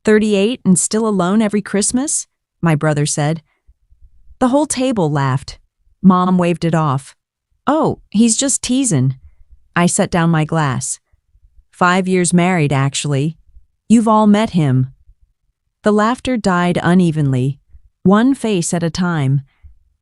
38 and still alone every Christmas? My brother said. The whole table laughed. Mom waved it off. Oh, he's just teasing. I set down my glass. 5 years married, actually. You've all met him. The laughter died unevenly, one face at a time,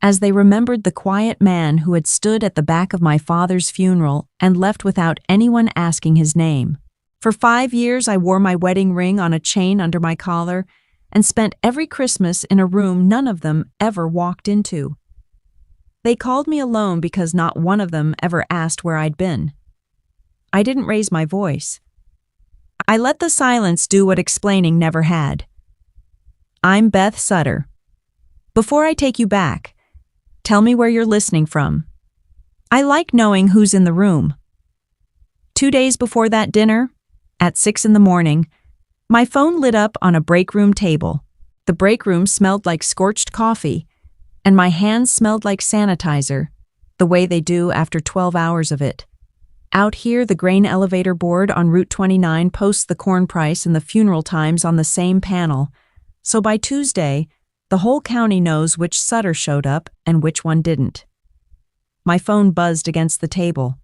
as they remembered the quiet man who had stood at the back of my father's funeral and left without anyone asking his name. For 5 years, I wore my wedding ring on a chain under my collar and spent every Christmas in a room none of them ever walked into. They called me alone because not one of them ever asked where I'd been. I didn't raise my voice. I let the silence do what explaining never had. I'm Beth Sutter. Before I take you back, tell me where you're listening from. I like knowing who's in the room. 2 days before that dinner, at 6 a.m, my phone lit up on a break room table. The break room smelled like scorched coffee, and my hands smelled like sanitizer, the way they do after 12 hours of it. Out here, the grain elevator board on Route 29 posts the corn price and the funeral times on the same panel, so by Tuesday, the whole county knows which Sutter showed up and which one didn't. My phone buzzed against the table.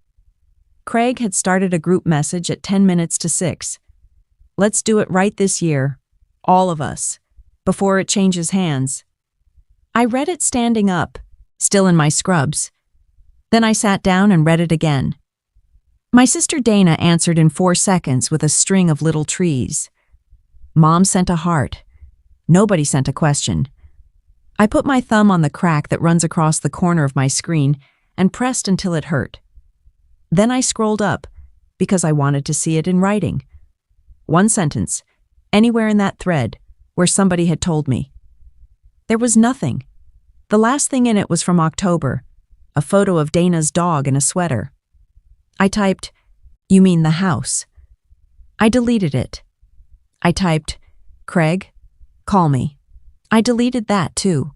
Craig had started a group message at 10 minutes to 6. Let's do it right this year, all of us, before it changes hands. I read it standing up, still in my scrubs. Then I sat down and read it again. My sister Dana answered in 4 seconds with a string of little trees. Mom sent a heart. Nobody sent a question. I put my thumb on the crack that runs across the corner of my screen and pressed until it hurt. Then I scrolled up, because I wanted to see it in writing. 1 sentence, anywhere in that thread, where somebody had told me. There was nothing. The last thing in it was from October, a photo of Dana's dog in a sweater. I typed, "You mean the house?" I deleted it. I typed, "Craig, call me." I deleted that too.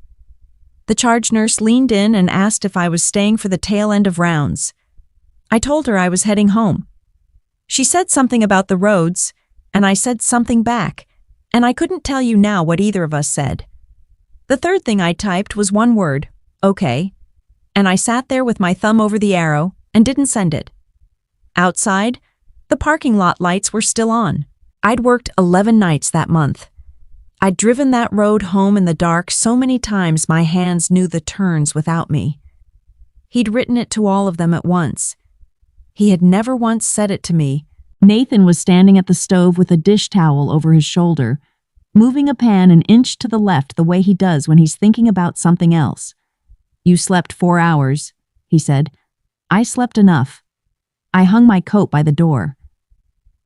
The charge nurse leaned in and asked if I was staying for the tail end of rounds. I told her I was heading home. She said something about the roads, and I said something back, and I couldn't tell you now what either of us said. The third thing I typed was one word, "Okay," and I sat there with my thumb over the arrow and didn't send it. Outside, the parking lot lights were still on. I'd worked 11 nights that month. I'd driven that road home in the dark so many times my hands knew the turns without me. He'd written it to all of them at once. He had never once said it to me. Nathan was standing at the stove with a dish towel over his shoulder, moving a pan an inch to the left the way he does when he's thinking about something else. "You slept 4 hours," he said. "I slept enough." I hung my coat by the door.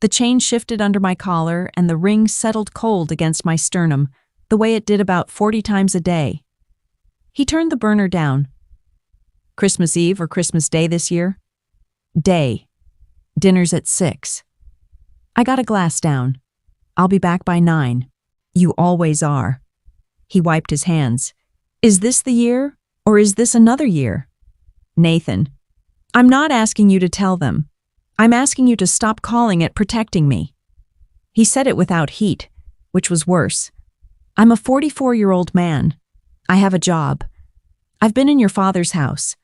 The chain shifted under my collar and the ring settled cold against my sternum, the way it did about 40 times a day. He turned the burner down. "Christmas Eve or Christmas Day this year?" "Day. Dinner's at 6. I got a glass down. I'll be back by 9. You always are." He wiped his hands. "Is this the year, or is this another year?" "Nathan, I'm not asking you to tell them. I'm asking you to stop calling it protecting me." He said it without heat, which was worse. "I'm a 44-year-old man. I have a job. I've been in your father's house.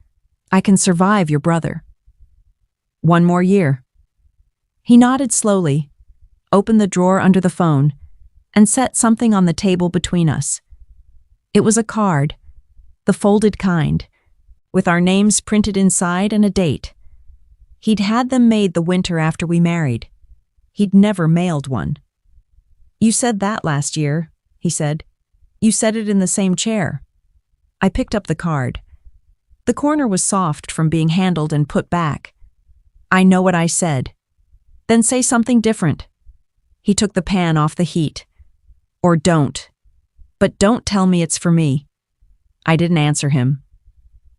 I can survive your brother." "1 more year." He nodded slowly, opened the drawer under the phone, and set something on the table between us. It was a card, the folded kind, with our names printed inside and a date. He'd had them made the winter after we married. He'd never mailed one. "You said that last year," he said. "You said it in the same chair." I picked up the card. The corner was soft from being handled and put back. "I know what I said." "Then say something different." He took the pan off the heat. "Or don't. But don't tell me it's for me." I didn't answer him.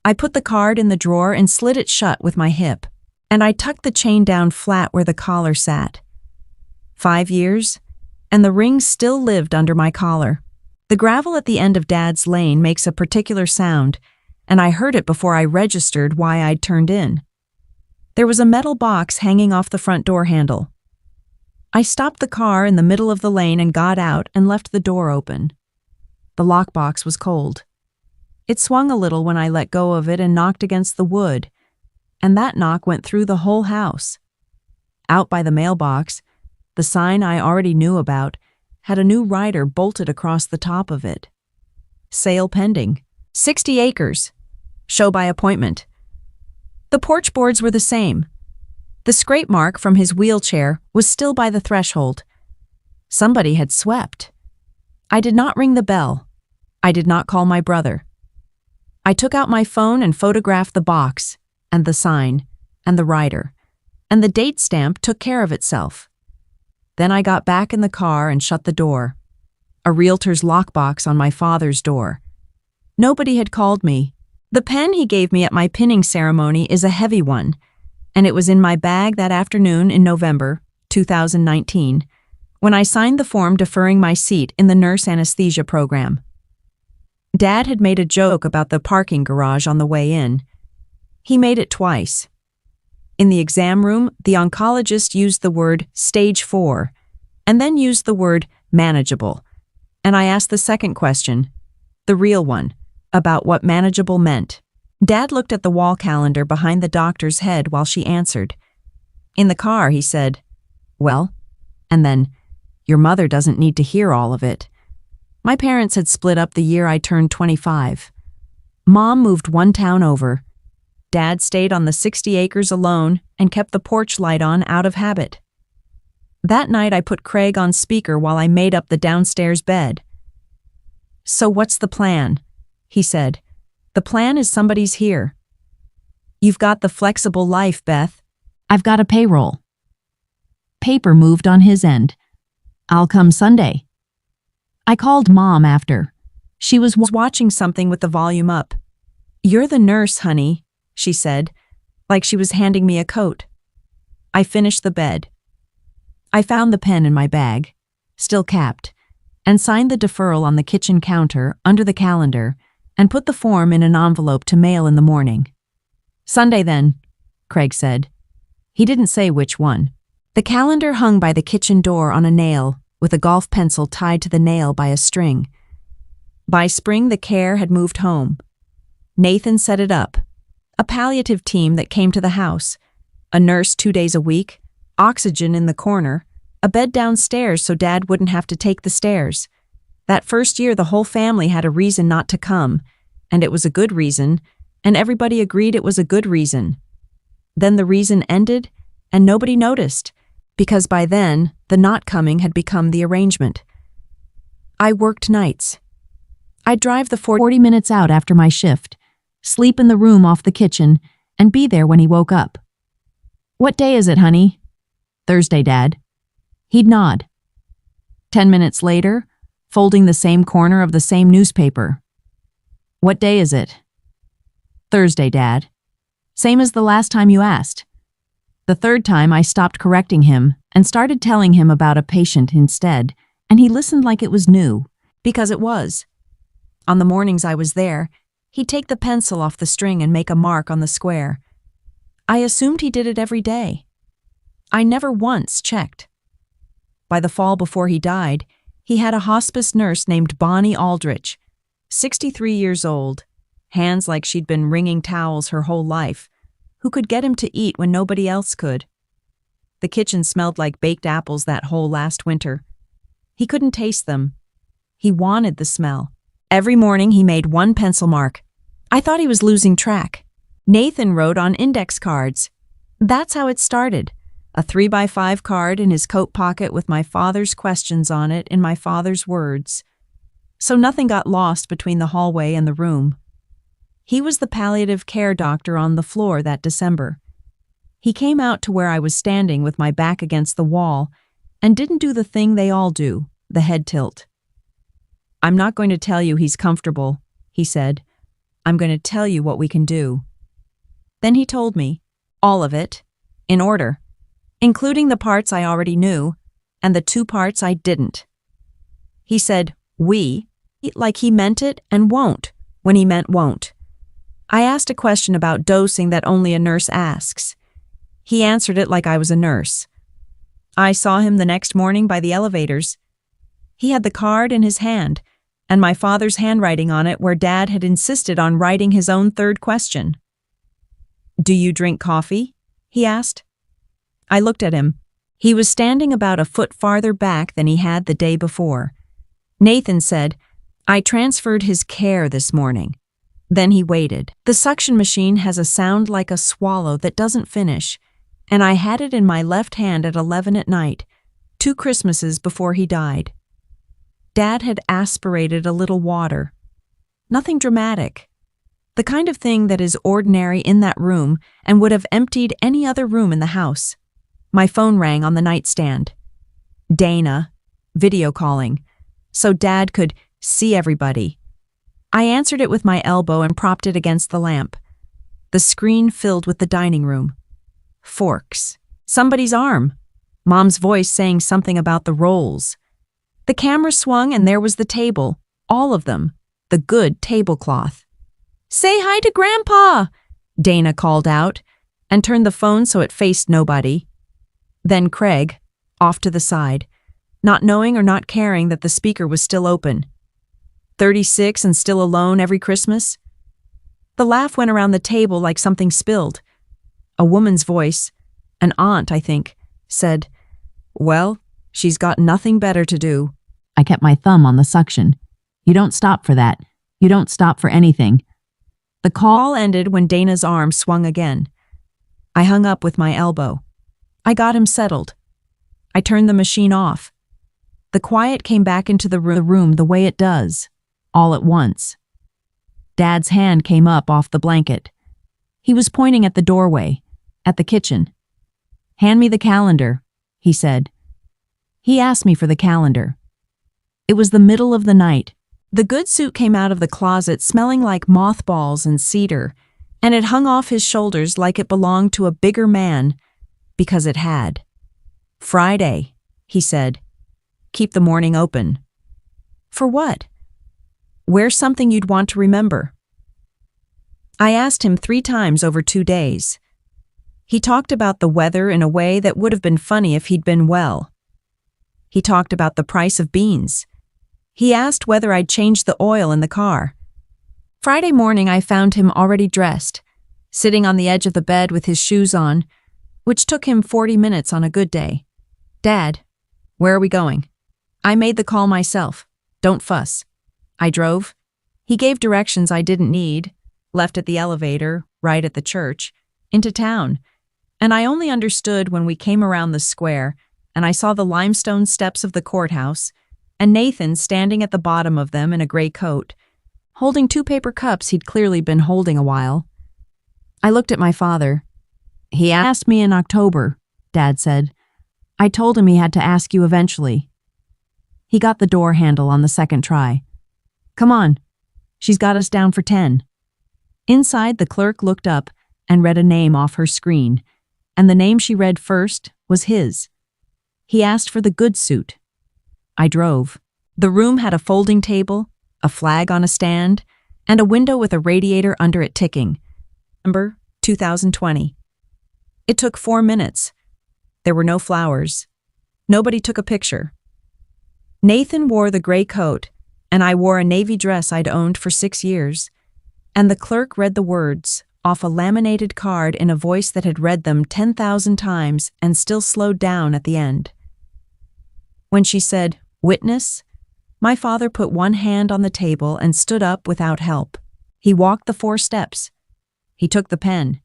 I put the card in the drawer and slid it shut with my hip, and I tucked the chain down flat where the collar sat. 5 years, and the ring still lived under my collar. The gravel at the end of Dad's lane makes a particular sound, and I heard it before I registered why I'd turned in. There was a metal box hanging off the front door handle. I stopped the car in the middle of the lane and got out and left the door open. The lockbox was cold. It swung a little when I let go of it and knocked against the wood, and that knock went through the whole house. Out by the mailbox, the sign I already knew about had a new rider bolted across the top of it. Sale pending. 60 acres. Show by appointment. The porch boards were the same. The scrape mark from his wheelchair was still by the threshold. Somebody had swept. I did not ring the bell. I did not call my brother. I took out my phone and photographed the box, and the sign, and the rider, and the date stamp took care of itself. Then I got back in the car and shut the door. A realtor's lockbox on my father's door. Nobody had called me. The pen he gave me at my pinning ceremony is a heavy one, and it was in my bag that afternoon in November 2019, when I signed the form deferring my seat in the nurse anesthesia program. Dad had made a joke about the parking garage on the way in. He made it twice. In the exam room, the oncologist used the word stage 4, and then used the word manageable, and I asked the second question, the real one, about what manageable meant. Dad looked at the wall calendar behind the doctor's head while she answered. In the car, he said, "Well," and then, "Your mother doesn't need to hear all of it." My parents had split up the year I turned 25. Mom moved one town over. Dad stayed on the 60 acres alone and kept the porch light on out of habit. That night I put Craig on speaker while I made up the downstairs bed. "So what's the plan?" he said. "The plan is somebody's here. You've got the flexible life, Beth. I've got a payroll." Paper moved on his end. "I'll come Sunday." I called Mom after. She was watching something with the volume up. "You're the nurse, honey," she said, like she was handing me a coat. I finished the bed. I found the pen in my bag, still capped, and signed the deferral on the kitchen counter under the calendar and put the form in an envelope to mail in the morning. "Sunday then," Craig said. He didn't say which one. The calendar hung by the kitchen door on a nail, with a golf pencil tied to the nail by a string. By spring, the care had moved home. Nathan set it up. A palliative team that came to the house. A nurse 2 days a week, oxygen in the corner, a bed downstairs so Dad wouldn't have to take the stairs. That first year, the whole family had a reason not to come, and it was a good reason, and everybody agreed it was a good reason. Then the reason ended, and nobody noticed, because by then, the not coming had become the arrangement. I worked nights. I'd drive the 40 minutes out after my shift, sleep in the room off the kitchen, and be there when he woke up. "What day is it, honey?" "Thursday, Dad." He'd nod. 10 minutes later, folding the same corner of the same newspaper. "What day is it?" "Thursday, Dad." "Same as the last time you asked." The third time I stopped correcting him and started telling him about a patient instead, and he listened like it was new, because it was. On the mornings I was there, he'd take the pencil off the string and make a mark on the square. I assumed he did it every day. I never once checked. By the fall before he died, he had a hospice nurse named Bonnie Aldrich, 63 years old, hands like she'd been wringing towels her whole life, who could get him to eat when nobody else could. The kitchen smelled like baked apples that whole last winter. He couldn't taste them. He wanted the smell. Every morning he made one pencil mark. I thought he was losing track. Nathan wrote on index cards. That's how it started. A 3x5 card in his coat pocket with my father's questions on it in my father's words. So nothing got lost between the hallway and the room. He was the palliative care doctor on the floor that December. He came out to where I was standing with my back against the wall and didn't do the thing they all do, the head tilt. "I'm not going to tell you he's comfortable," he said. "I'm going to tell you what we can do." Then he told me, all of it, in order, including the parts I already knew and the 2 parts I didn't. He said, "we," like he meant it and won't, when he meant won't. I asked a question about dosing that only a nurse asks. He answered it like I was a nurse. I saw him the next morning by the elevators. He had the card in his hand, and my father's handwriting on it where Dad had insisted on writing his own third question. "Do you drink coffee?" he asked. I looked at him. He was standing about a foot farther back than he had the day before. Nathan said, "I transferred his care this morning." Then he waited. The suction machine has a sound like a swallow that doesn't finish, and I had it in my left hand at 11 at night, 2 Christmases before he died. Dad had aspirated a little water. Nothing dramatic. The kind of thing that is ordinary in that room and would have emptied any other room in the house. My phone rang on the nightstand. Dana, video calling, so Dad could see everybody. I answered it with my elbow and propped it against the lamp. The screen filled with the dining room. Forks. Somebody's arm. Mom's voice saying something about the rolls. The camera swung and there was the table. All of them. The good tablecloth. "Say hi to Grandpa!" Dana called out, and turned the phone so it faced nobody. Then Craig, off to the side, not knowing or not caring that the speaker was still open. 36 and still alone every Christmas? The laugh went around the table like something spilled. A woman's voice, an aunt, I think, said, "Well, she's got nothing better to do." I kept my thumb on the suction. You don't stop for that. You don't stop for anything. The call ended when Dana's arm swung again. I hung up with my elbow. I got him settled. I turned the machine off. The quiet came back into the room the way it does, all at once. Dad's hand came up off the blanket. He was pointing at the doorway, at the kitchen. "Hand me the calendar," he said. He asked me for the calendar. It was the middle of the night. The good suit came out of the closet smelling like mothballs and cedar, and it hung off his shoulders like it belonged to a bigger man, because it had. "Friday," he said. "Keep the morning open." "For what?" "Wear something you'd want to remember." I asked him 3 times over 2 days. He talked about the weather in a way that would have been funny if he'd been well. He talked about the price of beans. He asked whether I'd changed the oil in the car. Friday morning I found him already dressed, sitting on the edge of the bed with his shoes on, which took him 40 minutes on a good day. "Dad, where are we going?" I made the call myself. Don't fuss. I drove. He gave directions I didn't need, left at the elevator, right at the church, into town, and I only understood when we came around the square and I saw the limestone steps of the courthouse and Nathan standing at the bottom of them in a gray coat, holding 2 paper cups he'd clearly been holding a while. I looked at my father. "He asked me in October," Dad said. "I told him he had to ask you eventually." He got the door handle on the second try. "Come on. She's got us down for 10. Inside, the clerk looked up and read a name off her screen, and the name she read first was his. He asked for the good suit. I drove. The room had a folding table, a flag on a stand, and a window with a radiator under it ticking. Number 2020. It took 4 minutes. There were no flowers. Nobody took a picture. Nathan wore the gray coat, and I wore a navy dress I'd owned for 6 years, and the clerk read the words off a laminated card in a voice that had read them 10,000 times and still slowed down at the end. When she said, "Witness," my father put one hand on the table and stood up without help. He walked the 4 steps. He took the pen.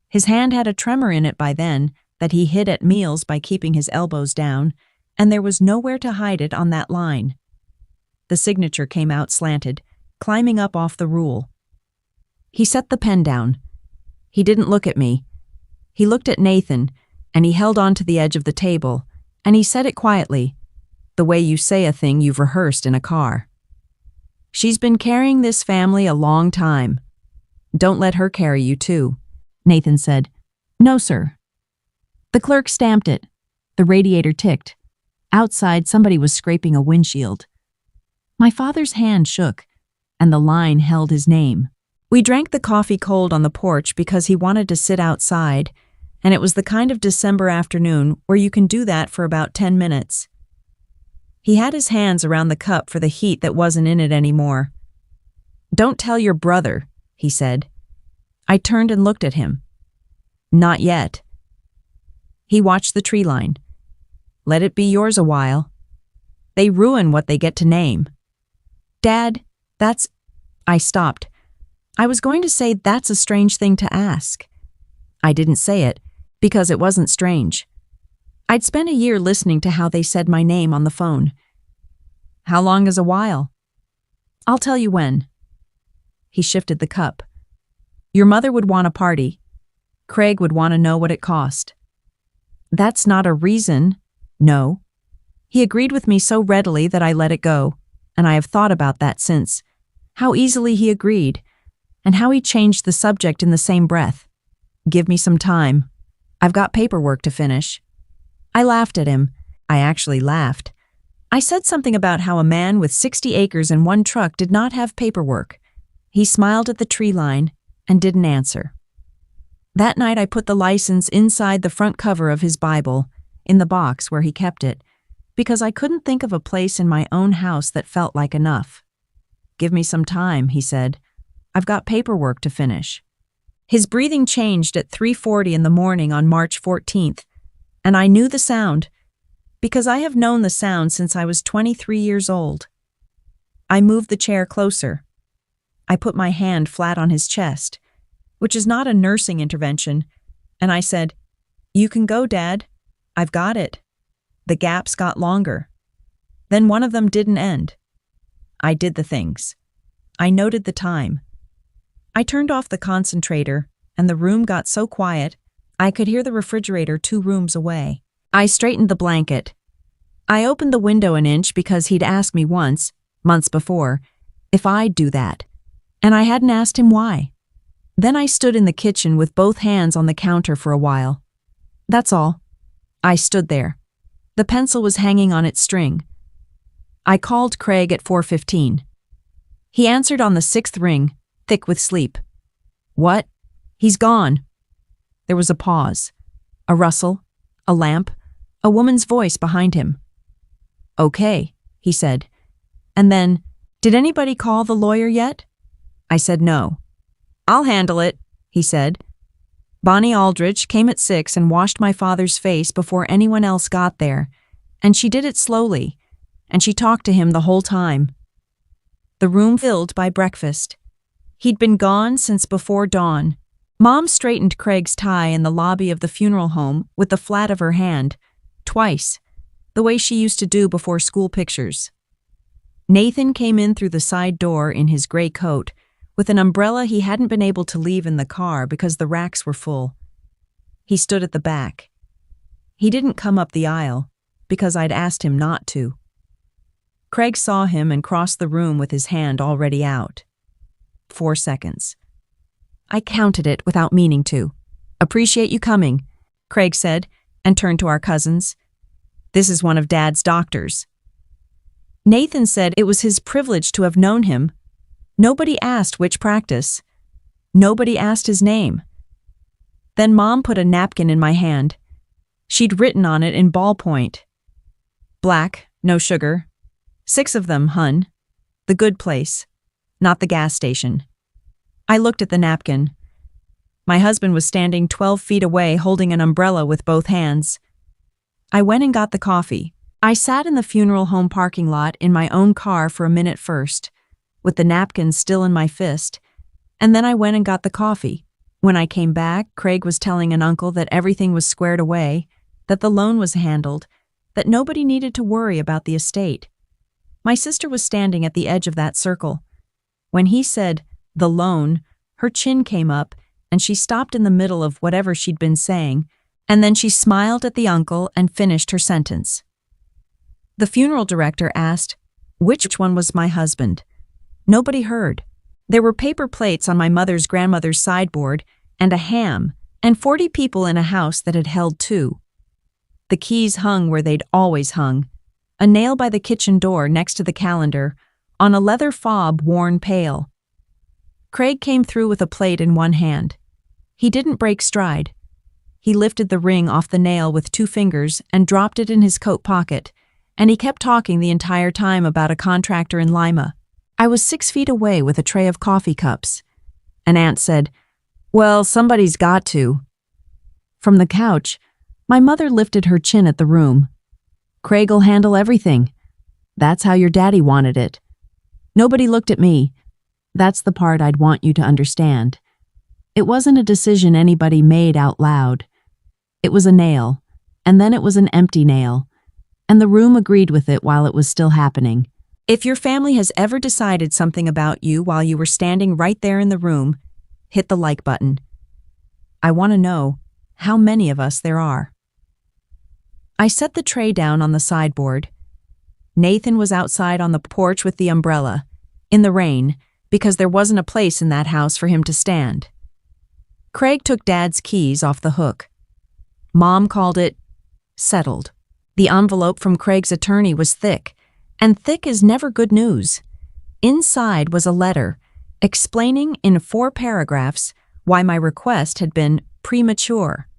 His hand had a tremor in it by then that he hid at meals by keeping his elbows down, and there was nowhere to hide it on that line. The signature came out slanted, climbing up off the rule. He set the pen down. He didn't look at me. He looked at Nathan, and he held on to the edge of the table, and he said it quietly, the way you say a thing you've rehearsed in a car. "She's been carrying this family a long time. Don't let her carry you too," Nathan said. "No, sir." The clerk stamped it. The radiator ticked. Outside, somebody was scraping a windshield. My father's hand shook, and the line held his name. We drank the coffee cold on the porch because he wanted to sit outside, and it was the kind of December afternoon where you can do that for about 10 minutes. He had his hands around the cup for the heat that wasn't in it anymore. "Don't tell your brother," he said. I turned and looked at him. "Not yet." He watched the tree line. "Let it be yours a while. They ruin what they get to name." "Dad, that's—" I stopped. I was going to say that's a strange thing to ask. I didn't say it, because it wasn't strange. I'd spent a year listening to how they said my name on the phone. "How long is a while?" "I'll tell you when." He shifted the cup. "Your mother would want a party. Craig would want to know what it cost." "That's not a reason." "No." He agreed with me so readily that I let it go, and I have thought about that since. How easily he agreed, and how he changed the subject in the same breath. "Give me some time. I've got paperwork to finish." I laughed at him. I actually laughed. I said something about how a man with 60 acres and 1 truck did not have paperwork. He smiled at the tree line and didn't answer. That night I put the license inside the front cover of his Bible, in the box where he kept it, because I couldn't think of a place in my own house that felt like enough. "Give me some time," he said. "I've got paperwork to finish." His breathing changed at 3:40 in the morning on March 14th, and I knew the sound, because I have known the sound since I was 23 years old. I moved the chair closer. I put my hand flat on his chest, which is not a nursing intervention, and I said, "You can go, Dad. I've got it." The gaps got longer. Then one of them didn't end. I did the things. I noted the time. I turned off the concentrator, and the room got so quiet, I could hear the refrigerator 2 rooms away. I straightened the blanket. I opened the window an inch because he'd asked me once, months before, if I'd do that, and I hadn't asked him why. Then I stood in the kitchen with both hands on the counter for a while. That's all. I stood there. The pencil was hanging on its string. I called Craig at 4:15. He answered on the 6th ring, thick with sleep. "What?" "He's gone." There was a pause, a rustle, a lamp, a woman's voice behind him. "Okay," he said. And then, "Did anybody call the lawyer yet?" I said no. "I'll handle it," he said. Bonnie Aldrich came at 6 and washed my father's face before anyone else got there, and she did it slowly, and she talked to him the whole time. The room filled by breakfast. He'd been gone since before dawn. Mom straightened Craig's tie in the lobby of the funeral home with the flat of her hand, twice, the way she used to do before school pictures. Nathan came in through the side door in his gray coat, with an umbrella he hadn't been able to leave in the car because the racks were full. He stood at the back. He didn't come up the aisle, because I'd asked him not to. Craig saw him and crossed the room with his hand already out. 4 seconds. I counted it without meaning to. "Appreciate you coming," Craig said, and turned to our cousins. "This is one of Dad's doctors." Nathan said it was his privilege to have known him. Nobody asked which practice. Nobody asked his name. Then Mom put a napkin in my hand. She'd written on it in ballpoint. "Black, no sugar. 6 of them, hun. The good place, not the gas station." I looked at the napkin. My husband was standing 12 feet away holding an umbrella with both hands. I went and got the coffee. I sat in the funeral home parking lot in my own car for a minute first, with the napkin still in my fist, and then I went and got the coffee. When I came back, Craig was telling an uncle that everything was squared away, that the loan was handled, that nobody needed to worry about the estate. My sister was standing at the edge of that circle. When he said, "the loan," her chin came up, and she stopped in the middle of whatever she'd been saying, and then she smiled at the uncle and finished her sentence. The funeral director asked, which one was my husband? Nobody heard. There were paper plates on my mother's grandmother's sideboard, and a ham, and 40 people in a house that had held 2. The keys hung where they'd always hung, a nail by the kitchen door next to the calendar, on a leather fob worn pale. Craig came through with a plate in one hand. He didn't break stride. He lifted the ring off the nail with 2 fingers and dropped it in his coat pocket, and he kept talking the entire time about a contractor in Lima. I was 6 feet away with a tray of coffee cups. An aunt said, "Well, somebody's got to." From the couch, my mother lifted her chin at the room. "Craig'll handle everything. That's how your daddy wanted it." Nobody looked at me. That's the part I'd want you to understand. It wasn't a decision anybody made out loud. It was a nail, and then it was an empty nail, and the room agreed with it while it was still happening. If your family has ever decided something about you while you were standing right there in the room, hit the like button. I want to know how many of us there are. I set the tray down on the sideboard. Nathan was outside on the porch with the umbrella, in the rain, because there wasn't a place in that house for him to stand. Craig took Dad's keys off the hook. Mom called it settled. The envelope from Craig's attorney was thick, and thick is never good news. Inside was a letter explaining in 4 paragraphs why my request had been premature.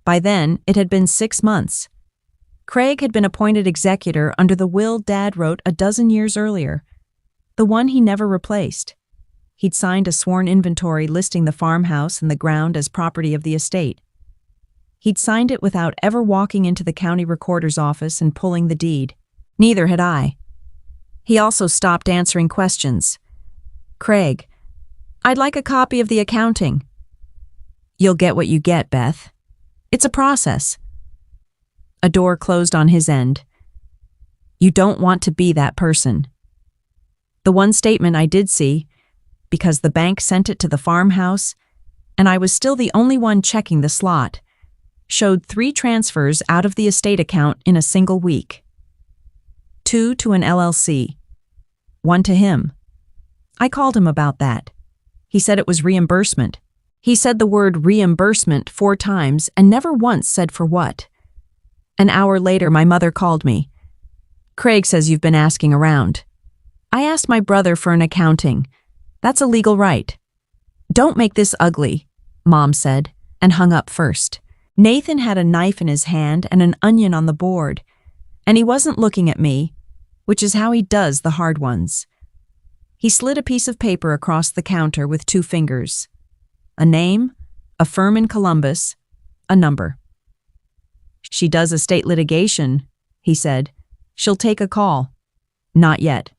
By then, it had been 6 months. Craig had been appointed executor under the will Dad wrote a dozen years earlier, the one he never replaced. He'd signed a sworn inventory listing the farmhouse and the ground as property of the estate. He'd signed it without ever walking into the county recorder's office and pulling the deed. Neither had I. He also stopped answering questions. "Craig, I'd like a copy of the accounting." "You'll get what you get, Beth. It's a process." A door closed on his end. "You don't want to be that person." The one statement I did see, because the bank sent it to the farmhouse, and I was still the only one checking the slot, showed 3 transfers out of the estate account in a single week. 2 to an LLC. 1 to him. I called him about that. He said it was reimbursement. He said the word reimbursement 4 times and never once said for what. An hour later, my mother called me. "Craig says you've been asking around." I asked my brother for an accounting. That's a legal right. "Don't make this ugly," Mom said, and hung up first. Nathan had a knife in his hand and an onion on the board, and he wasn't looking at me, which is how he does the hard ones. He slid a piece of paper across the counter with 2 fingers. A name, a firm in Columbus, a number. "She does estate litigation," he said. "She'll take a call." "Not yet."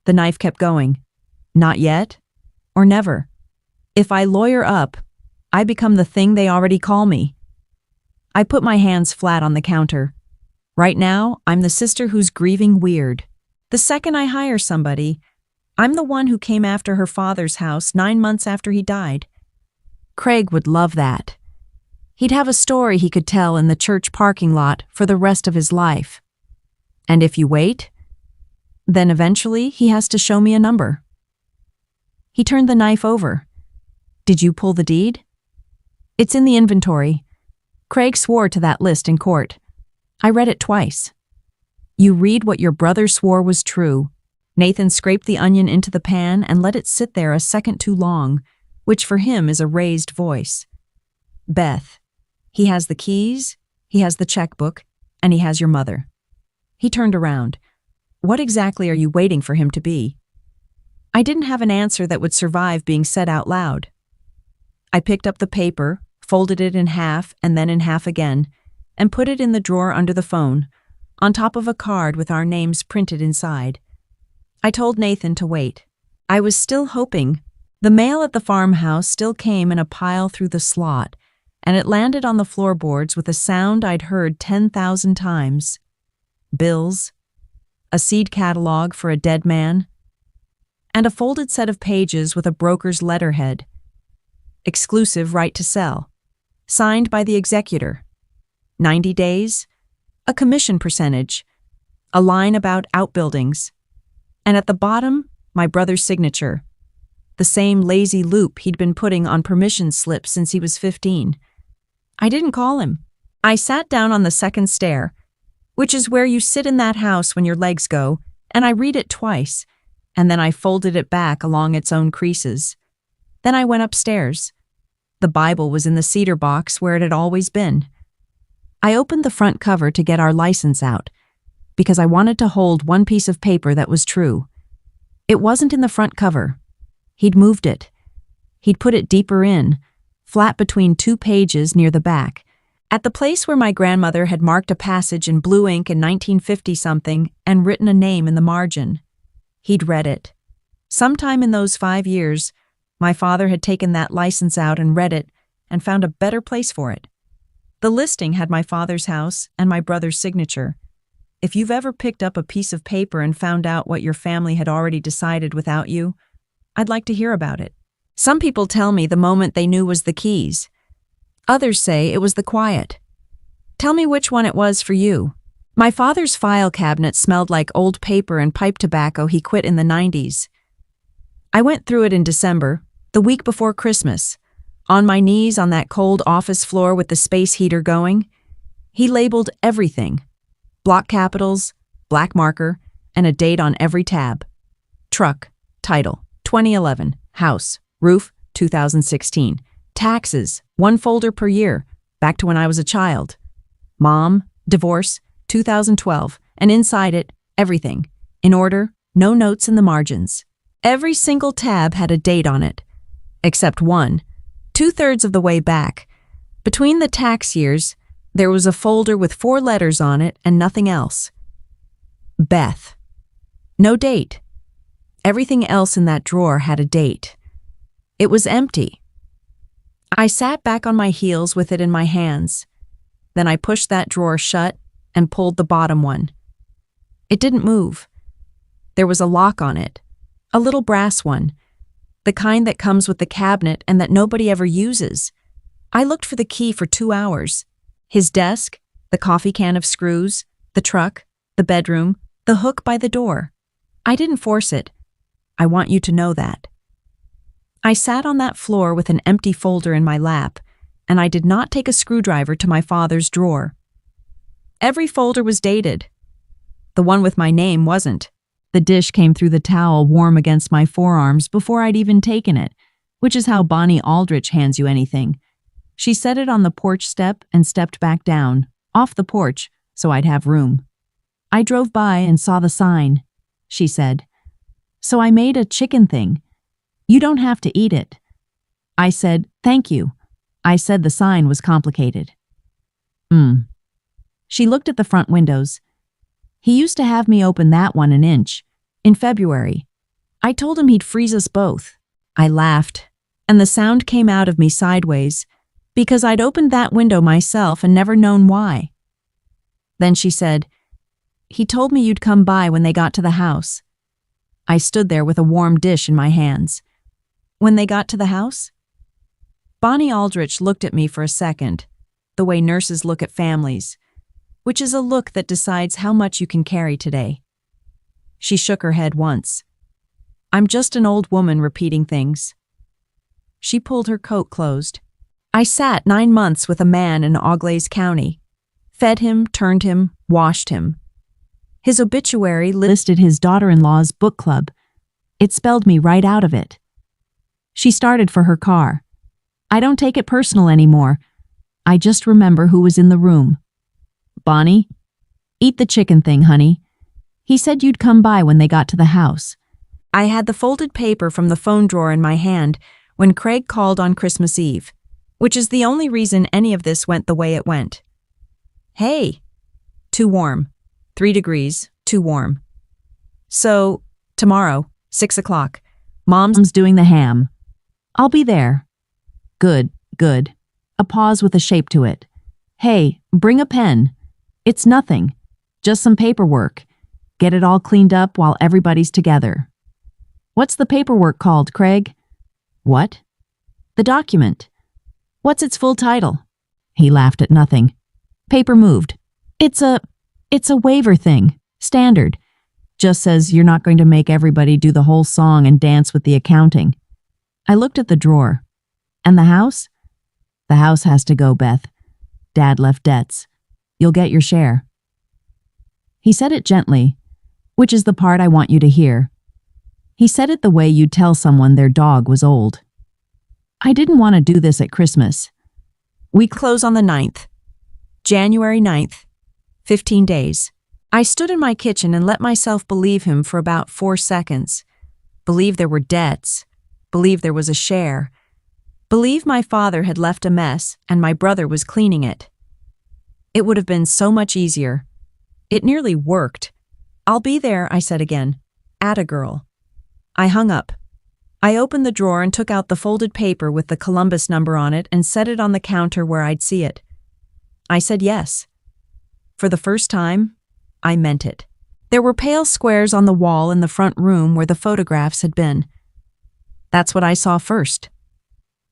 The knife kept going. Not yet, or never. If I lawyer up, I become the thing they already call me. I put my hands flat on the counter. Right now, I'm the sister who's grieving weird. The second I hire somebody, I'm the one who came after her father's house 9 months after he died. Craig would love that. He'd have a story he could tell in the church parking lot for the rest of his life. And if you wait, then eventually he has to show me a number. He turned the knife over. "Did you pull the deed?" "It's in the inventory." Craig swore to that list in court. I read it twice. "You read what your brother swore was true." Nathan scraped the onion into the pan and let it sit there a second too long, which for him is a raised voice. "Beth, he has the keys, he has the checkbook, and he has your mother." He turned around. "What exactly are you waiting for him to be?" I didn't have an answer that would survive being said out loud. I picked up the paper, folded it in half and then in half again, and put it in the drawer under the phone, on top of a card with our names printed inside. I told Nathan to wait. I was still hoping. The mail at the farmhouse still came in a pile through the slot, and it landed on the floorboards with a sound I'd heard 10,000 times. Bills, a seed catalog for a dead man, and a folded set of pages with a broker's letterhead. Exclusive right to sell. Signed by the executor. 90 days. A commission percentage. A line about outbuildings. And at the bottom, my brother's signature. The same lazy loop he'd been putting on permission slips since he was 15. I didn't call him. I sat down on the second stair, which is where you sit in that house when your legs go, and I read it twice, and then I folded it back along its own creases. Then I went upstairs. The Bible was in the cedar box where it had always been. I opened the front cover to get our license out, because I wanted to hold one piece of paper that was true. It wasn't in the front cover. He'd moved it. He'd put it deeper in, flat between two pages near the back, at the place where my grandmother had marked a passage in blue ink in 1950-something and written a name in the margin. He'd read it. Sometime in those 5 years, my father had taken that license out and read it and found a better place for it. The listing had my father's house and my brother's signature. If you've ever picked up a piece of paper and found out what your family had already decided without you, I'd like to hear about it. Some people tell me the moment they knew was the keys. Others say it was the quiet. Tell me which one it was for you. My father's file cabinet smelled like old paper and pipe tobacco he quit in the 90s. I went through it in December, the week before Christmas, on my knees on that cold office floor with the space heater going. He labeled everything. Block capitals, black marker, and a date on every tab. Truck, title, 2011, house, roof, 2016. Taxes, one folder per year, back to when I was a child. Mom, divorce, 2012, and inside it, everything. In order, no notes in the margins. Every single tab had a date on it, except one, 2/3 of the way back. Between the tax years, there was a folder with 4 letters on it and nothing else. Beth. No date. Everything else in that drawer had a date. It was empty. I sat back on my heels with it in my hands. Then I pushed that drawer shut and pulled the bottom one. It didn't move. There was a lock on it, a little brass one, the kind that comes with the cabinet and that nobody ever uses. I looked for the key for 2 hours. His desk, the coffee can of screws, the truck, the bedroom, the hook by the door. I didn't force it. I want you to know that. I sat on that floor with an empty folder in my lap, and I did not take a screwdriver to my father's drawer. Every folder was dated. The one with my name wasn't. The dish came through the towel warm against my forearms before I'd even taken it, which is how Bonnie Aldrich hands you anything. She set it on the porch step and stepped back down, off the porch, so I'd have room. I drove by and saw the sign, she said. So I made a chicken thing. You don't have to eat it. I said, thank you. I said the sign was complicated. She looked at the front windows. He used to have me open that one an inch, in February. I told him he'd freeze us both. I laughed, and the sound came out of me sideways, because I'd opened that window myself and never known why. Then she said, he told me you'd come by when they got to the house. I stood there with a warm dish in my hands. When they got to the house? Bonnie Aldrich looked at me for a second, the way nurses look at families, which is a look that decides how much you can carry today. She shook her head once. I'm just an old woman repeating things. She pulled her coat closed. I sat 9 months with a man in Auglaize County, fed him, turned him, washed him. His obituary listed his daughter-in-law's book club. It spelled me right out of it. She started for her car. I don't take it personal anymore. I just remember who was in the room. Bonnie, eat the chicken thing, honey. He said you'd come by when they got to the house. I had the folded paper from the phone drawer in my hand when Craig called on Christmas Eve, which is the only reason any of this went the way it went. Hey, too warm. 3 degrees, too warm. So, tomorrow, 6 o'clock. Mom's doing the ham. I'll be there. Good, good. A pause with a shape to it. Hey, bring a pen. It's nothing. Just some paperwork. Get it all cleaned up while everybody's together. What's the paperwork called, Craig? What? The document. What's its full title? He laughed at nothing. Paper moved. It's a waiver thing. Standard. Just says you're not going to make everybody do the whole song and dance with the accounting. I looked at the drawer. And the house? The house has to go, Beth. Dad left debts. You'll get your share. He said it gently, which is the part I want you to hear. He said it the way you'd tell someone their dog was old. I didn't want to do this at Christmas. We close on the 9th. January 9th. 15 days. I stood in my kitchen and let myself believe him for about 4 seconds. Believe there were debts. Believe there was a share. Believe my father had left a mess and my brother was cleaning it. It would have been so much easier. It nearly worked. I'll be there, I said again. Atta girl. I hung up. I opened the drawer and took out the folded paper with the Columbus number on it and set it on the counter where I'd see it. I said yes. For the first time, I meant it. There were pale squares on the wall in the front room where the photographs had been. That's what I saw first.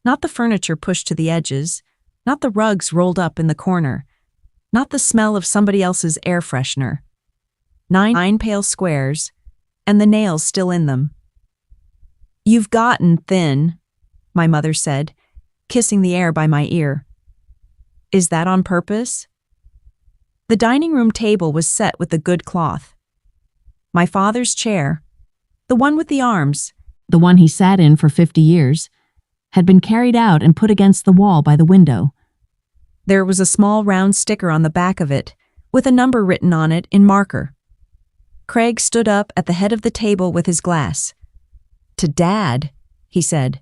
Not the furniture pushed to the edges, not the rugs rolled up in the corner, not the smell of somebody else's air freshener. 9 pale squares, and the nails still in them. You've gotten thin, my mother said, kissing the air by my ear. Is that on purpose? The dining room table was set with the good cloth. My father's chair, the one with the arms, the one he sat in for 50 years, had been carried out and put against the wall by the window. There was a small round sticker on the back of it, with a number written on it in marker. Craig stood up at the head of the table with his glass. To Dad, he said.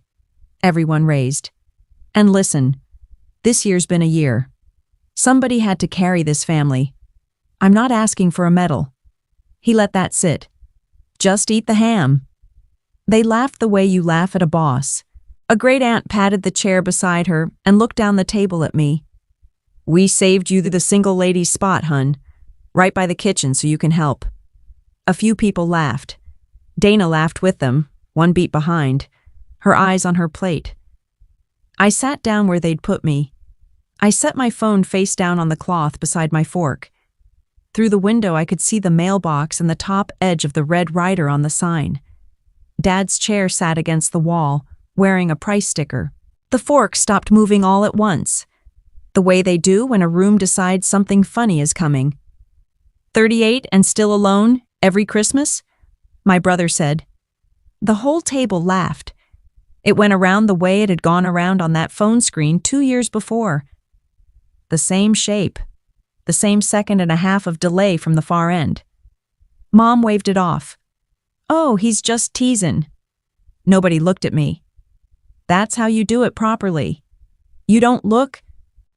Everyone raised. And listen, this year's been a year. Somebody had to carry this family. I'm not asking for a medal. He let that sit. Just eat the ham. They laughed the way you laugh at a boss. A great aunt patted the chair beside her and looked down the table at me. We saved you the single lady's spot, hun. Right by the kitchen so you can help. A few people laughed. Dana laughed with them, one beat behind, her eyes on her plate. I sat down where they'd put me. I set my phone face down on the cloth beside my fork. Through the window I could see the mailbox and the top edge of the red rider on the sign. Dad's chair sat against the wall, wearing a price sticker. The fork stopped moving all at once, the way they do when a room decides something funny is coming. 38 and still alone, every Christmas? My brother said. The whole table laughed. It went around the way it had gone around on that phone screen 2 years before. The same shape, the same 1.5 seconds of delay from the far end. Mom waved it off. Oh, he's just teasing. Nobody looked at me. That's how you do it properly. You don't look,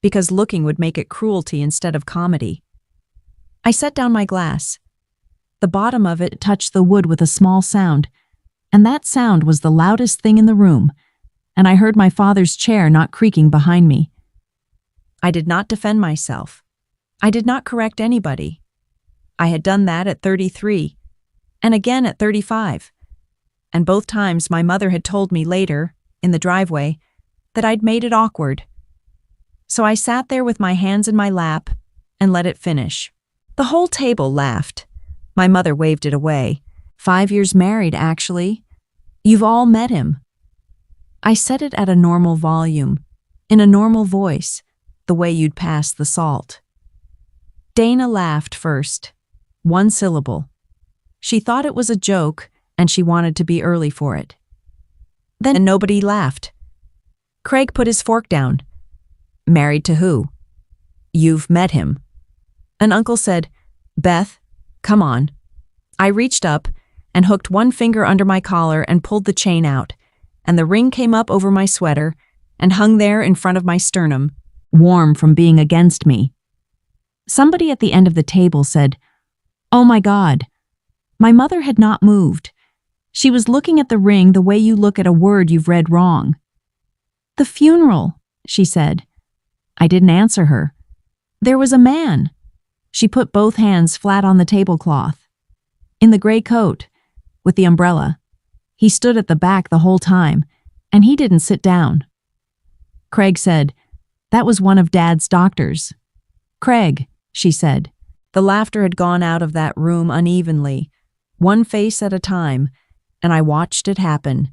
because looking would make it cruelty instead of comedy. I set down my glass. The bottom of it touched the wood with a small sound, and that sound was the loudest thing in the room, and I heard my father's chair not creaking behind me. I did not defend myself. I did not correct anybody. I had done that at 33, and again at 35, and both times my mother had told me later, in the driveway, that I'd made it awkward. So I sat there with my hands in my lap and let it finish. The whole table laughed. My mother waved it away. 5 years married, actually. You've all met him. I said it at a normal volume, in a normal voice, the way you'd pass the salt. Dana laughed first. 1 syllable. She thought it was a joke, and she wanted to be early for it. Then nobody laughed. Craig put his fork down. Married to who? You've met him. An uncle said, Beth, come on. I reached up and hooked one finger under my collar and pulled the chain out, and the ring came up over my sweater and hung there in front of my sternum, warm from being against me. Somebody at the end of the table said, Oh my God. My mother had not moved. She was looking at the ring the way you look at a word you've read wrong. The funeral, she said. I didn't answer her. There was a man. She put both hands flat on the tablecloth. In the gray coat, with the umbrella. He stood at the back the whole time, and he didn't sit down. Craig said, That was one of Dad's doctors. Craig, she said. The laughter had gone out of that room unevenly, one face at a time, and I watched it happen.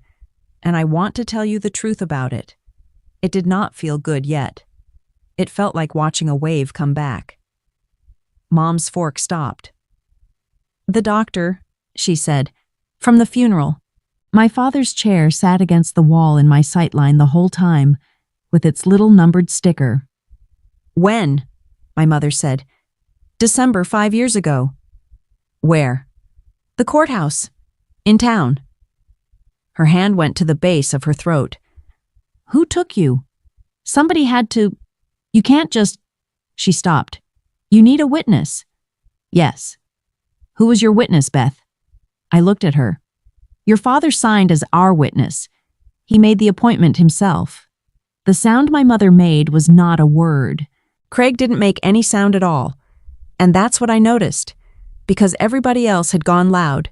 And I want to tell you the truth about it. It did not feel good yet. It felt like watching a wave come back. Mom's fork stopped. The doctor, she said, from the funeral. My father's chair sat against the wall in my sightline the whole time, with its little numbered sticker. "When?" my mother said. "December 5 years ago." "Where?" "The courthouse. In town." Her hand went to the base of her throat. "Who took you? Somebody had to. You can't just—" She stopped. "You need a witness." "Yes." "Who was your witness, Beth?" I looked at her. "Your father signed as our witness. He made the appointment himself." The sound my mother made was not a word. Craig didn't make any sound at all. And that's what I noticed, because everybody else had gone loud.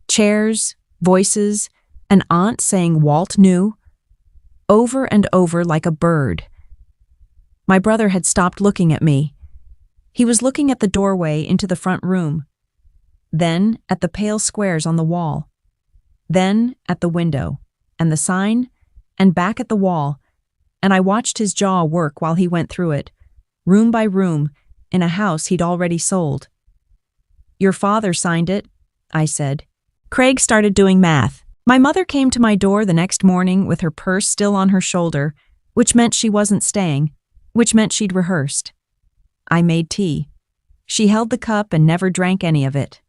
Chairs, voices, an aunt saying Walt knew, over and over like a bird. My brother had stopped looking at me. He was looking at the doorway into the front room, then at the pale squares on the wall, then at the window, and the sign, and back at the wall, and I watched his jaw work while he went through it, room by room, in a house he'd already sold. "Your father signed it," I said. Craig started doing math. My mother came to my door the next morning with her purse still on her shoulder, which meant she wasn't staying, which meant she'd rehearsed. I made tea. She held the cup and never drank any of it.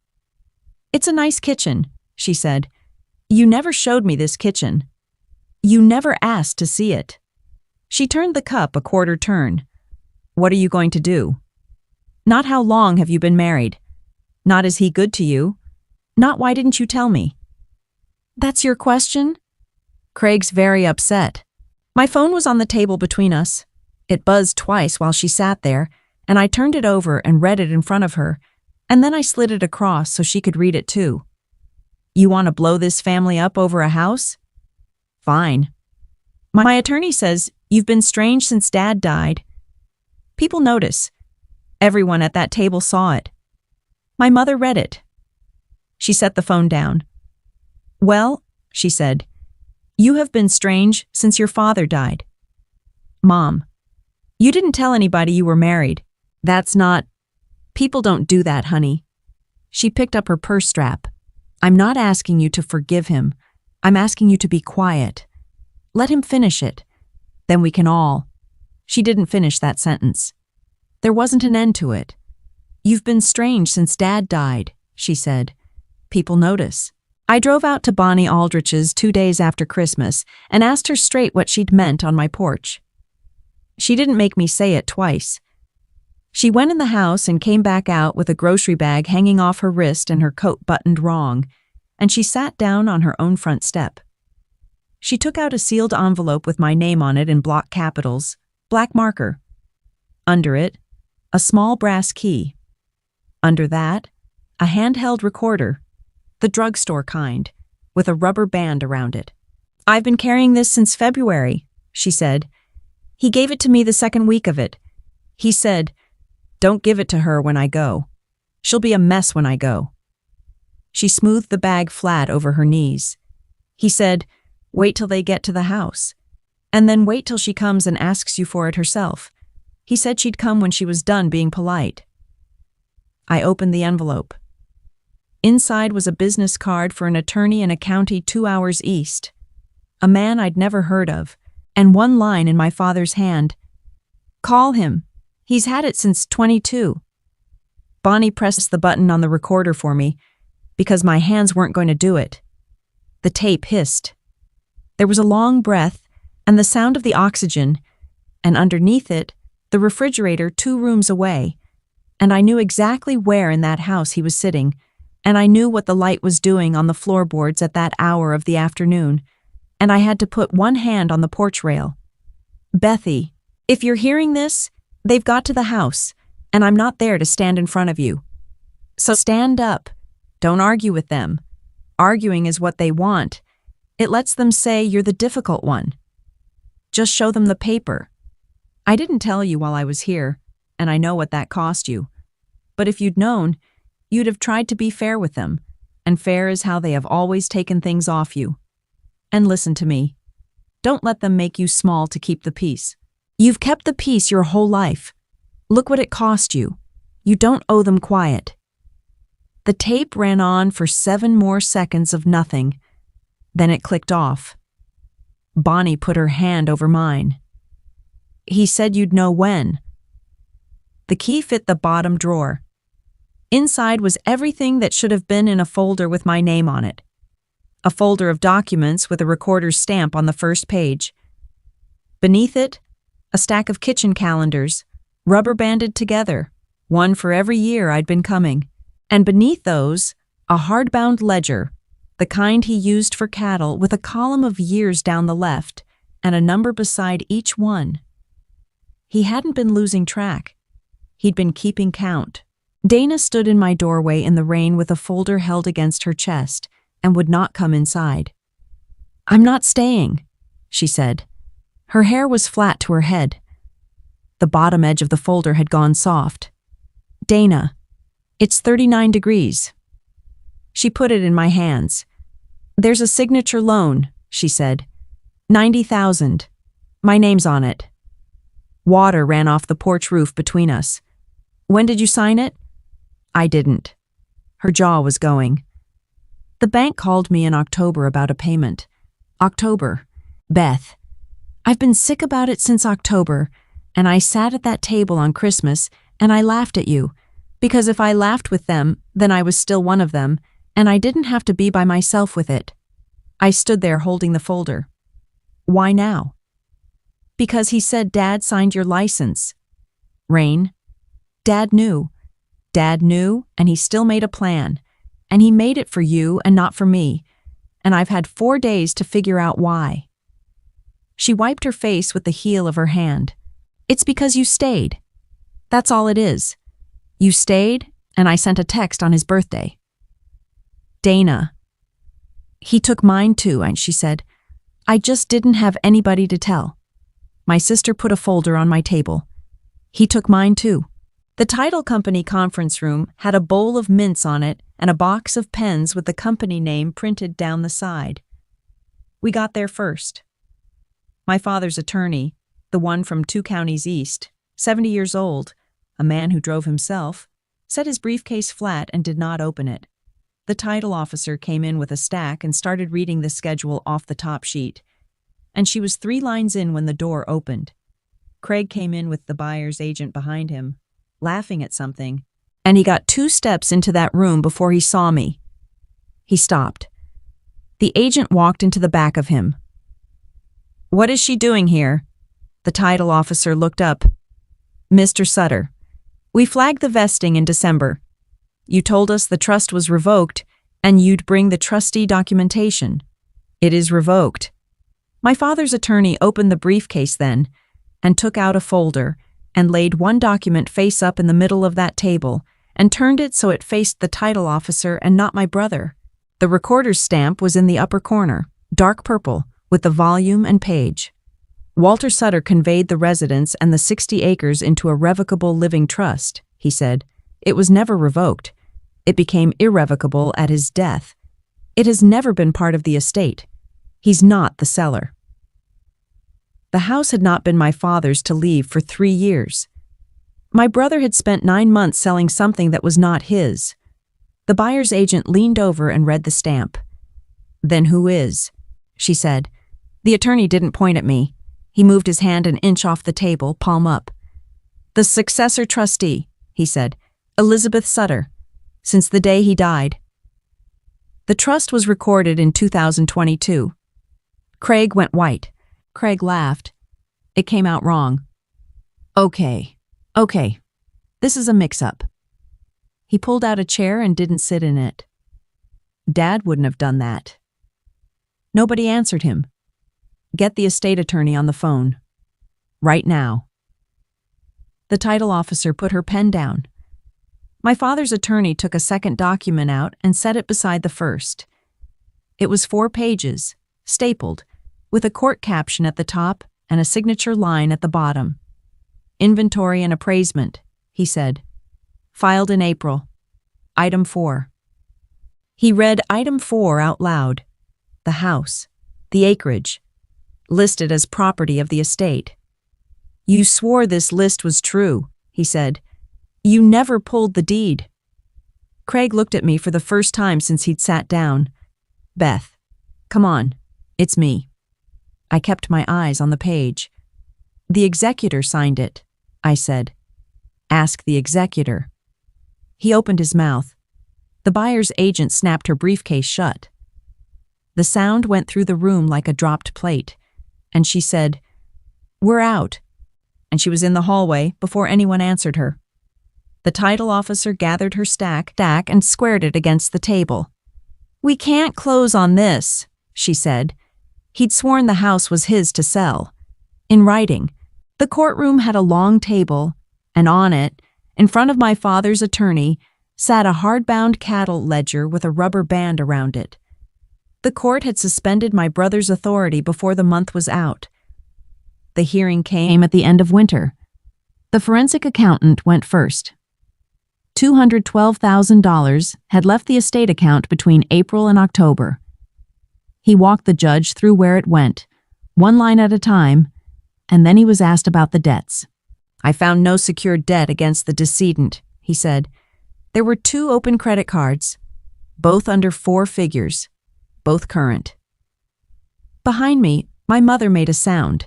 "It's a nice kitchen," she said. "You never showed me this kitchen. You never asked to see it." She turned the cup a quarter turn. "What are you going to do? Not how long have you been married? Not is he good to you? Not why didn't you tell me?" "That's your question?" Craig's very upset. My phone was on the table between us. It buzzed twice while she sat there, and I turned it over and read it in front of her, and then I slid it across so she could read it too. "You want to blow this family up over a house? Fine. My attorney says you've been strange since Dad died. People notice. Everyone at that table saw it." My mother read it. She set the phone down. "Well," she said, "you have been strange since your father died." "Mom, you didn't tell anybody you were married. That's not— People don't do that, honey." She picked up her purse strap. "I'm not asking you to forgive him. I'm asking you to be quiet. Let him finish it. Then we can all—" She didn't finish that sentence. There wasn't an end to it. "You've been strange since Dad died," she said. "People notice." I drove out to Bonnie Aldrich's 2 days after Christmas and asked her straight what she'd meant on my porch. She didn't make me say it twice. She went in the house and came back out with a grocery bag hanging off her wrist and her coat buttoned wrong, and she sat down on her own front step. She took out a sealed envelope with my name on it in block capitals, black marker. Under it, a small brass key. Under that, a handheld recorder, the drugstore kind, with a rubber band around it. "I've been carrying this since February," she said. "He gave it to me the second week of it. He said, 'Don't give it to her when I go. She'll be a mess when I go.'" She smoothed the bag flat over her knees. "He said, 'Wait till they get to the house, and then wait till she comes and asks you for it herself.' He said she'd come when she was done being polite." I opened the envelope. Inside was a business card for an attorney in a county 2 hours east, a man I'd never heard of, and one line in my father's hand. "Call him. He's had it since 22. Bonnie pressed the button on the recorder for me, because my hands weren't going to do it. The tape hissed. There was a long breath and the sound of the oxygen, and underneath it, the refrigerator 2 rooms away, and I knew exactly where in that house he was sitting, and I knew what the light was doing on the floorboards at that hour of the afternoon, and I had to put one hand on the porch rail. "Bethy, if you're hearing this, they've got to the house, and I'm not there to stand in front of you. So stand up. Don't argue with them. Arguing is what they want. It lets them say you're the difficult one. Just show them the paper. I didn't tell you while I was here, and I know what that cost you. But if you'd known, you'd have tried to be fair with them, and fair is how they have always taken things off you. And listen to me. Don't let them make you small to keep the peace. You've kept the peace your whole life. Look what it cost you. You don't owe them quiet." The tape ran on for 7 more seconds of nothing. Then it clicked off. Bonnie put her hand over mine. He said you'd know when. The key fit the bottom drawer. Inside was everything that should have been in a folder with my name on it. A folder of documents with a recorder's stamp on the first page. Beneath it, a stack of kitchen calendars, rubber-banded together, one for every year I'd been coming. And beneath those, a hardbound ledger, the kind he used for cattle, with a column of years down the left and a number beside each one. He hadn't been losing track. He'd been keeping count. Dana stood in my doorway in the rain with a folder held against her chest and would not come inside. "I'm not staying," she said. Her hair was flat to her head. The bottom edge of the folder had gone soft. "Dana, it's 39 degrees. She put it in my hands. "There's a signature loan," she said. 90,000. My name's on it." Water ran off the porch roof between us. "When did you sign it?" I didn't. Her jaw was going. "The bank called me in October about a payment." "October. Beth. I've been sick about it since October, and I sat at that table on Christmas and I laughed at you, because if I laughed with them, then I was still one of them, and I didn't have to be by myself with it." I stood there holding the folder. "Why now?" "Because he said Dad signed your license." "Rain. Dad knew. Dad knew, and he still made a plan. And he made it for you and not for me. And I've had 4 days to figure out why." She wiped her face with the heel of her hand. "It's because you stayed. That's all it is. You stayed, and I sent a text on his birthday." "Dana." "He took mine too," and she said. "I just didn't have anybody to tell." My sister put a folder on my table. "He took mine too." The title company conference room had a bowl of mints on it and a box of pens with the company name printed down the side. We got there first. My father's attorney, the one from 2 counties east, 70 years old, a man who drove himself, set his briefcase flat and did not open it. The title officer came in with a stack and started reading the schedule off the top sheet, and she was 3 lines in when the door opened. Craig came in with the buyer's agent behind him, laughing at something, and he got 2 steps into that room before he saw me. He stopped. The agent walked into the back of him. "What is she doing here?" The title officer looked up. "Mr. Sutter, we flagged the vesting in December. You told us the trust was revoked and you'd bring the trustee documentation. It is revoked." My father's attorney opened the briefcase then and took out a folder and laid one document face up in the middle of that table and turned it so it faced the title officer and not my brother. The recorder's stamp was in the upper corner, dark purple, with the volume and page. "Walter Sutter conveyed the residence and the 60 acres into a revocable living trust," he said. "It was never revoked. It became irrevocable at his death. It has never been part of the estate. He's not the seller." The house had not been my father's to leave for 3 years. My brother had spent 9 months selling something that was not his. The buyer's agent leaned over and read the stamp. "Then who is?" she said. The attorney didn't point at me. He moved his hand an inch off the table, palm up. "The successor trustee," he said. "Elizabeth Sutter. Since the day he died." The trust was recorded in 2022. Craig went white. Craig laughed. It came out wrong. Okay. This is a mix-up." He pulled out a chair and didn't sit in it. "Dad wouldn't have done that." Nobody answered him. "Get the estate attorney on the phone. Right now." The title officer put her pen down. My father's attorney took a second document out and set it beside the first. It was 4 pages, stapled, with a court caption at the top and a signature line at the bottom. "Inventory and appraisement," he said. "Filed in April. Item 4. He read Item 4 out loud. The house, the acreage, listed as property of the estate. "You swore this list was true," he said. "You never pulled the deed." Craig looked at me for the first time since he'd sat down. "Beth, Come on, it's me. I kept my eyes on the page. The executor signed it, I said. Ask the executor. He opened his mouth. The buyer's agent snapped her briefcase shut. The sound went through the room like a dropped plate, and she said, "We're out." And she was in the hallway before anyone answered her. The title officer gathered her stack and squared it against the table. "We can't close on this," she said. He'd sworn the house was his to sell. In writing, the courtroom had a long table, and on it, in front of my father's attorney, sat a hardbound cattle ledger with a rubber band around it. The court had suspended my brother's authority before the month was out. The hearing came at the end of winter. The forensic accountant went first. $212,000 had left the estate account between April and October. He walked the judge through where it went, one line at a time, and then he was asked about the debts. "I found no secured debt against the decedent," he said. "There were 2 open credit cards, both under 4 figures, both current." Behind me, my mother made a sound.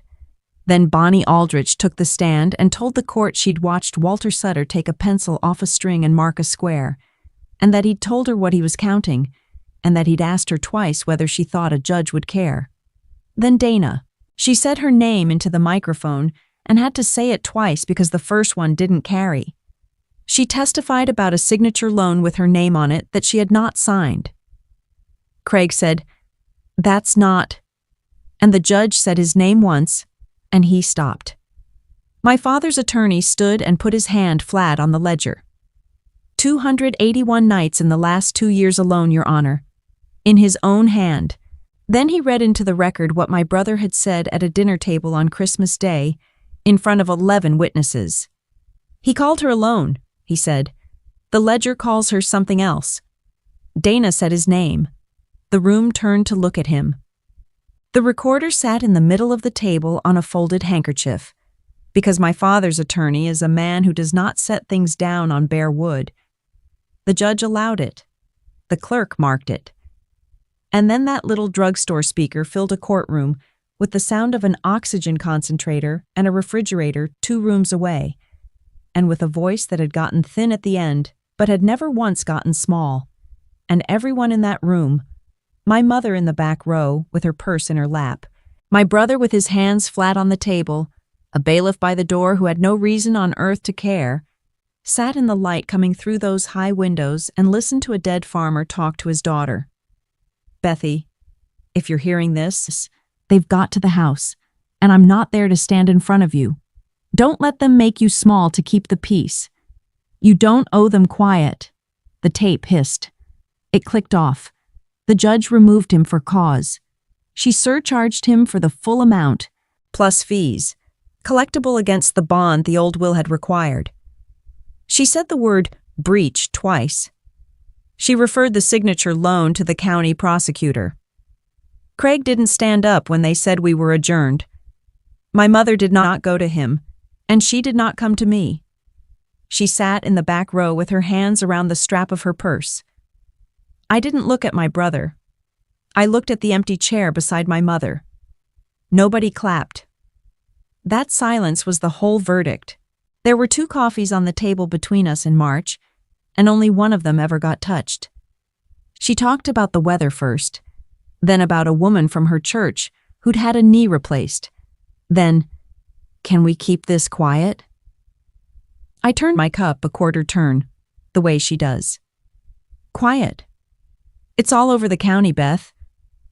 Then Bonnie Aldrich took the stand and told the court she'd watched Walter Sutter take a pencil off a string and mark a square, and that he'd told her what he was counting, and that he'd asked her twice whether she thought a judge would care. Then Dana. She said her name into the microphone and had to say it twice because the first one didn't carry. She testified about a signature loan with her name on it that she had not signed. Craig said, "That's not," and the judge said his name once, and he stopped. My father's attorney stood and put his hand flat on the ledger. 281 nights in the last 2 years alone, Your Honor. In his own hand. Then he read into the record what my brother had said at a dinner table on Christmas Day, in front of 11 witnesses. "He called her alone," he said. "The ledger calls her something else." Dana said his name. The room turned to look at him. The recorder sat in the middle of the table on a folded handkerchief. Because my father's attorney is a man who does not set things down on bare wood. The judge allowed it. The clerk marked it. And then that little drugstore speaker filled a courtroom with the sound of an oxygen concentrator and a refrigerator 2 rooms away, and with a voice that had gotten thin at the end but had never once gotten small. And everyone in that room, my mother in the back row with her purse in her lap, my brother with his hands flat on the table, a bailiff by the door who had no reason on earth to care, sat in the light coming through those high windows and listened to a dead farmer talk to his daughter. "Bethy, if you're hearing this, they've got to the house, and I'm not there to stand in front of you. Don't let them make you small to keep the peace. You don't owe them quiet." The tape hissed. It clicked off. The judge removed him for cause. She surcharged him for the full amount, plus fees, collectible against the bond the old will had required. She said the word breach twice. She referred the signature loan to the county prosecutor. Craig didn't stand up when they said we were adjourned. My mother did not go to him, and she did not come to me. She sat in the back row with her hands around the strap of her purse. I didn't look at my brother. I looked at the empty chair beside my mother. Nobody clapped. That silence was the whole verdict. There were 2 coffees on the table between us in March, and only one of them ever got touched. She talked about the weather first, then about a woman from her church who'd had a knee replaced. Then, "Can we keep this quiet?" I turned my cup a quarter turn, the way she does. "Quiet. It's all over the county, Beth.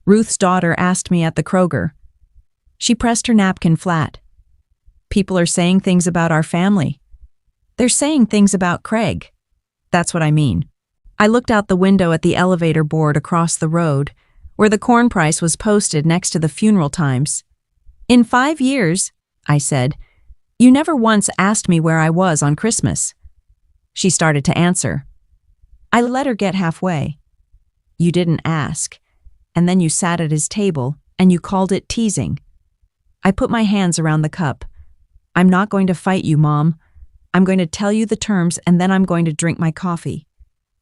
Ruth's daughter asked me at the Kroger." She pressed her napkin flat. "People are saying things about our family. They're saying things about Craig. That's what I mean." I looked out the window at the elevator board across the road, where the corn price was posted next to the funeral times. "In 5 years," I said, "you never once asked me where I was on Christmas." She started to answer. I let her get halfway. "You didn't ask, and then you sat at his table, and you called it teasing." I put my hands around the cup. "I'm not going to fight you, Mom. I'm going to tell you the terms, and then I'm going to drink my coffee."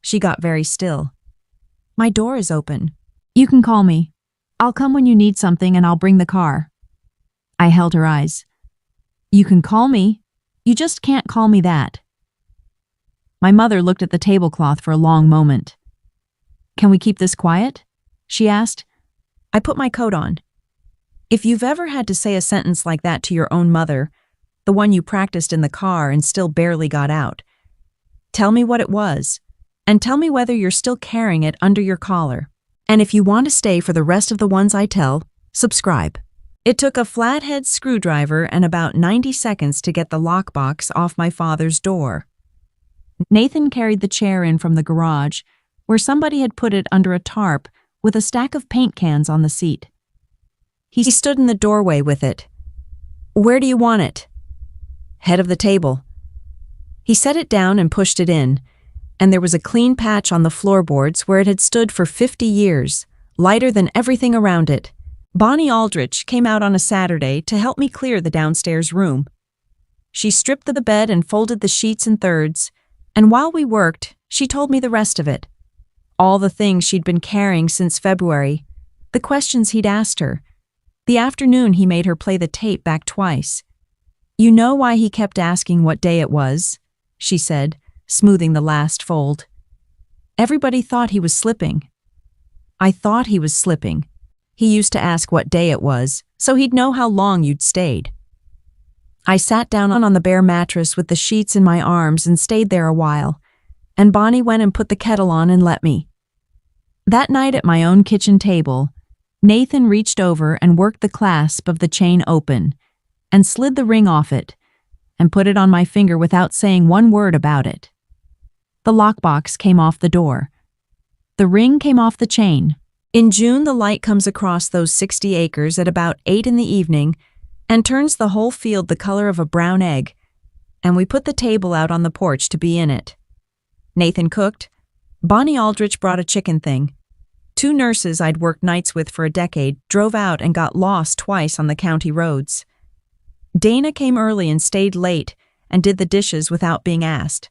She got very still. "My door is open. You can call me. I'll come when you need something and I'll bring the car. I held her eyes. You can call me. You just can't call me that. My mother looked at the tablecloth for a long moment. Can we keep this quiet? She asked. I put my coat on. If you've ever had to say a sentence like that to your own mother, the one you practiced in the car and still barely got out, tell me what it was, and tell me whether you're still carrying it under your collar. And if you want to stay for the rest of the ones I tell, subscribe. It took a flathead screwdriver and about 90 seconds to get the lockbox off my father's door. Nathan carried the chair in from the garage, where somebody had put it under a tarp with a stack of paint cans on the seat. He stood in the doorway with it. Where do you want it? Head of the table. He set it down and pushed it in, and there was a clean patch on the floorboards where it had stood for 50 years, lighter than everything around it. Bonnie Aldrich came out on a Saturday to help me clear the downstairs room. She stripped the bed and folded the sheets in thirds, and while we worked, she told me the rest of it. All the things she'd been carrying since February, the questions he'd asked her, the afternoon he made her play the tape back twice. You know why he kept asking what day it was, she said, smoothing the last fold. Everybody thought he was slipping. I thought he was slipping. He used to ask what day it was, so he'd know how long you'd stayed. I sat down on the bare mattress with the sheets in my arms and stayed there a while, and Bonnie went and put the kettle on and let me. That night at my own kitchen table, Nathan reached over and worked the clasp of the chain open and slid the ring off it and put it on my finger without saying one word about it. The lockbox came off the door. The ring came off the chain. In June, the light comes across those 60 acres at about 8 in the evening and turns the whole field the color of a brown egg, and we put the table out on the porch to be in it. Nathan cooked. Bonnie Aldrich brought a chicken thing. 2 nurses I'd worked nights with for a decade drove out and got lost twice on the county roads. Dana came early and stayed late and did the dishes without being asked.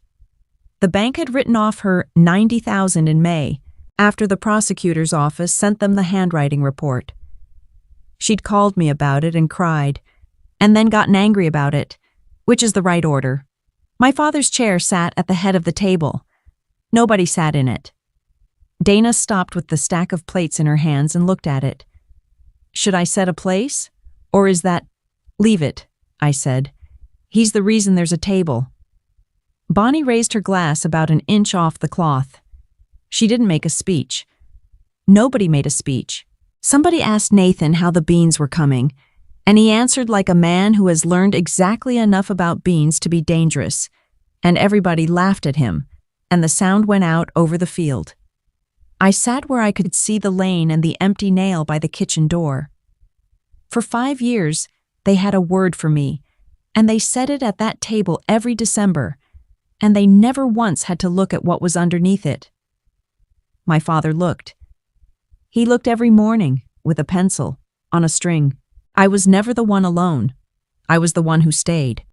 The bank had written off her $90,000 in May, after the prosecutor's office sent them the handwriting report. She'd called me about it and cried, and then gotten angry about it, which is the right order. My father's chair sat at the head of the table. Nobody sat in it. Dana stopped with the stack of plates in her hands and looked at it. Should I set a place? Or is that— Leave it, I said. He's the reason there's a table. Bonnie raised her glass about an inch off the cloth. She didn't make a speech. Nobody made a speech. Somebody asked Nathan how the beans were coming, and he answered like a man who has learned exactly enough about beans to be dangerous, and everybody laughed at him, and the sound went out over the field. I sat where I could see the lane and the empty nail by the kitchen door. For 5 years, they had a word for me, and they said it at that table every December, and they never once had to look at what was underneath it. My father looked. He looked every morning, with a pencil, on a string. I was never the one alone. I was the one who stayed.